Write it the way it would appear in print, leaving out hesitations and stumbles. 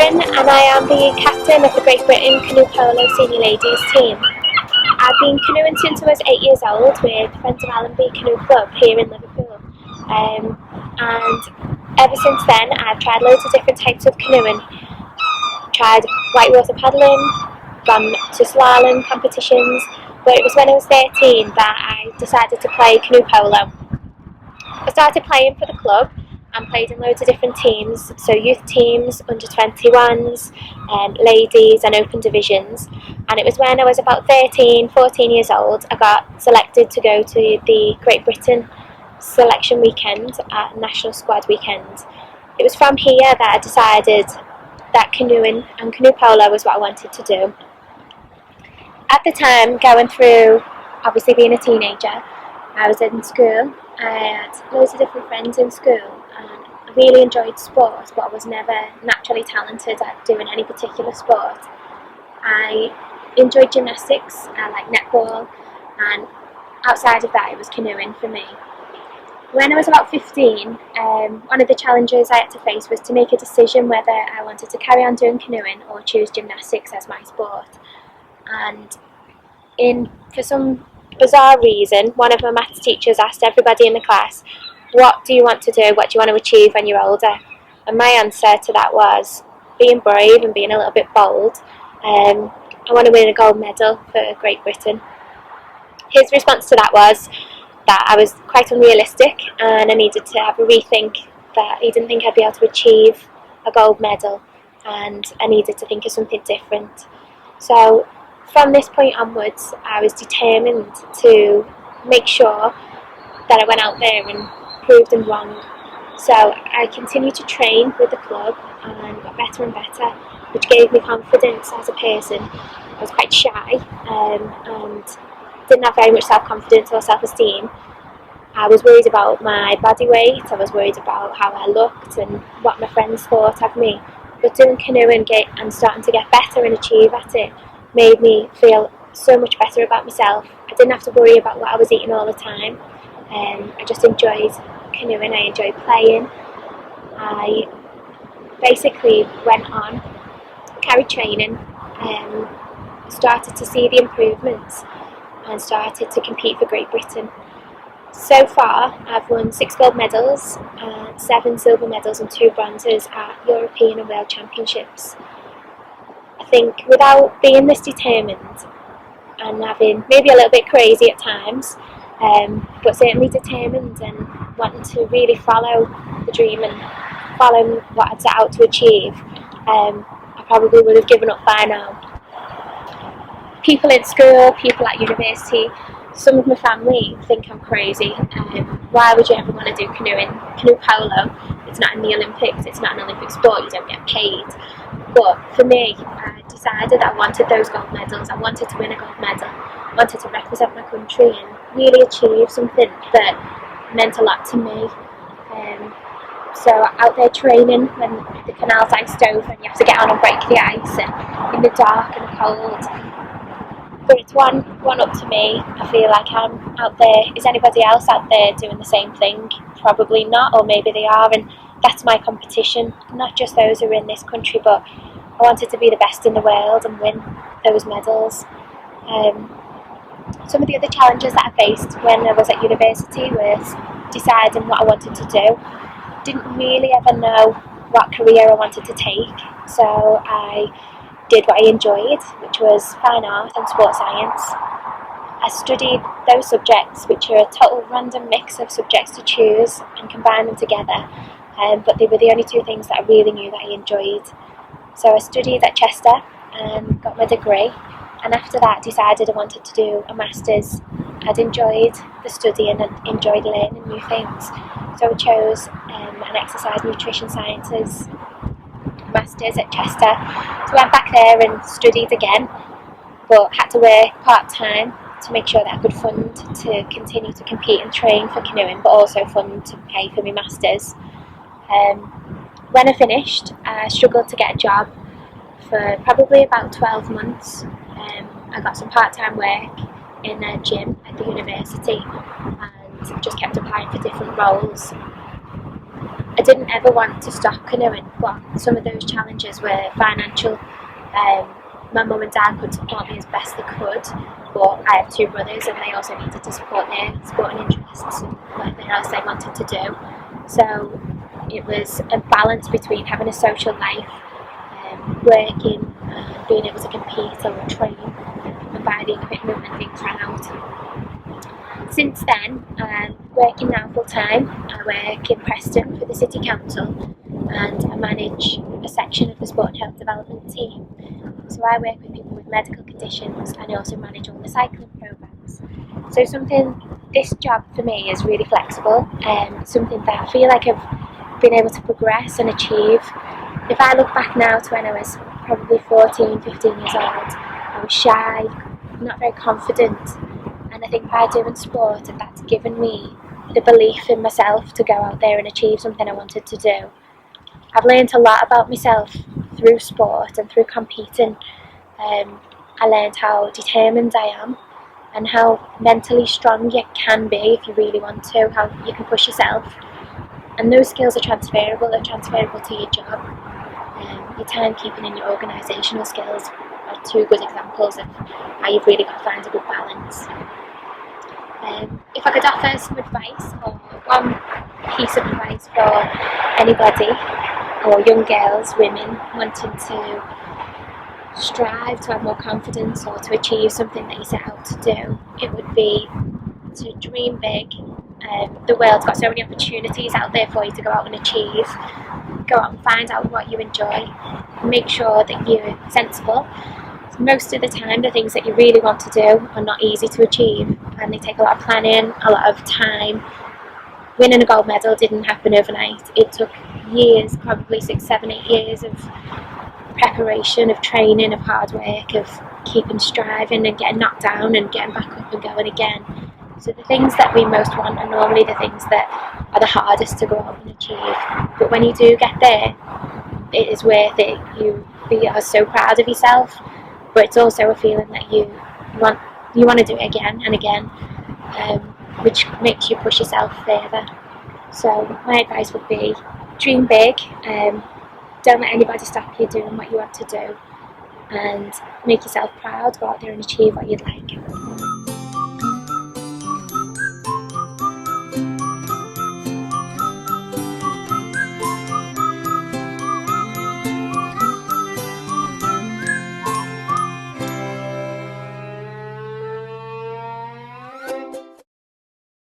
Kathryn and I am the captain of the Great Britain Canoe Polo Senior Ladies team. I've been canoeing since I was 8 years old with Friends of Allenby Canoe Club here in Liverpool, and ever since then I've tried loads of different types of canoeing. Tried whitewater paddling, gone to slalom competitions, but it was when I was 13 that I decided to play canoe polo. I started playing for the club and played in loads of different teams, so youth teams, under 21s, ladies and open divisions. And it was when I was about 14 years old I got selected to go to the Great Britain selection weekend at National Squad weekend. It was from here that I decided that canoeing and canoe polo was what I wanted to do. At the time, going through obviously being a teenager, I was in school. I had loads of different friends in school and I really enjoyed sport, but I was never naturally talented at doing any particular sport. I enjoyed gymnastics, I like netball, and outside of that it was canoeing for me. When I was about 15, one of the challenges I had to face was to make a decision whether I wanted to carry on doing canoeing or choose gymnastics as my sport. And for some bizarre reason, one of my maths teachers asked everybody in the class, what do you want to do, what do you want to achieve when you're older? And my answer to that was being brave and being a little bit bold. I want to win a gold medal for Great Britain. His response to that was that I was quite unrealistic and I needed to have a rethink, that he didn't think I'd be able to achieve a gold medal and I needed to think of something different. So from this point onwards, I was determined to make sure that I went out there and proved them wrong. So I continued to train with the club and got better and better, which gave me confidence as a person. I was quite shy and didn't have very much self-confidence or self-esteem. I was worried about my body weight, I was worried about how I looked and what my friends thought of me. But doing canoeing and starting to get better and achieve at it made me feel so much better about myself. I didn't have to worry about what I was eating all the time. I just enjoyed canoeing, I enjoyed playing. I basically went on, carried training, started to see the improvements and started to compete for Great Britain. So far I've won 6 gold medals, 7 silver medals and 2 bronzes at European and World Championships. I think without being this determined and having maybe a little bit crazy at times, but certainly determined and wanting to really follow the dream and follow what I'd set out to achieve, I probably would have given up by now. People in school, people at university, some of my family think I'm crazy. Why would you ever want to do canoeing? Canoe polo, it's not in the Olympics, it's not an Olympic sport, you don't get paid. But for me, I decided I wanted those gold medals, I wanted to win a gold medal, I wanted to represent my country and really achieve something that meant a lot to me. So out there training when the canal's iced over and you have to get on and break the ice and in the dark and cold. But it's one up to me. I feel like I'm out there. Is anybody else out there doing the same thing? Probably not, or maybe they are, and that's my competition. Not just those who are in this country, but I wanted to be the best in the world and win those medals. Some of the other challenges that I faced when I was at university was deciding what I wanted to do. Didn't really ever know what career I wanted to take, so I did what I enjoyed, which was fine art and sports science. I studied those subjects, which are a total random mix of subjects to choose and combine them together, but they were the only 2 things that I really knew that I enjoyed. So I studied at Chester and got my degree, and after that decided I wanted to do a master's. I'd enjoyed the study and I'd enjoyed learning new things, so I chose an exercise nutrition sciences masters at Chester. So I went back there and studied again, but had to work part-time to make sure that I could fund to continue to compete and train for canoeing, but also fund to pay for my masters. When I finished, I struggled to get a job for probably about 12 months. I got some part-time work in a gym at the university and just kept applying for different roles. I didn't ever want to stop canoeing, but some of those challenges were financial. My mum and dad could support me as best they could, but I have two brothers and they also needed to support their sporting interests and whatever else they wanted to do. So it was a balance between having a social life, working, and being able to compete or train and buy the equipment when things ran out. Since then, I'm working now full time. I work in Preston for the City Council and I manage a section of the Sport and Health Development team. So I work with people with medical conditions and I also manage all the cycling programmes. So this job for me is really flexible and something that I feel like I've been able to progress and achieve. If I look back now to when I was probably 14, 15 years old, I was shy, not very confident, and I think by doing sport, that's given me the belief in myself to go out there and achieve something I wanted to do. I've learned a lot about myself through sport and through competing. I learned how determined I am and how mentally strong you can be if you really want to, how you can push yourself. And those skills are transferable, they're transferable to your job. Your timekeeping and your organisational skills are two good examples of how you've really got to find a good balance. If I could offer some advice or one piece of advice for anybody or young girls, women wanting to strive to have more confidence or to achieve something that you set out to do, it would be to dream big. The world's got so many opportunities out there for you to go out and achieve. Go out and find out what you enjoy. Make sure that you're sensible. Most of the time the things that you really want to do are not easy to achieve and they take a lot of planning, a lot of time. Winning a gold medal didn't happen overnight. It took years, probably 6, 7, 8 years of preparation, of training, of hard work, of keeping striving and getting knocked down and getting back up and going again. So the things that we most want are normally the things that are the hardest to go out and achieve. But when you do get there, it is worth it. You are so proud of yourself, but it's also a feeling that you want to do it again and again, which makes you push yourself further. So my advice would be dream big, don't let anybody stop you doing what you want to do, and make yourself proud, go out there and achieve what you'd like.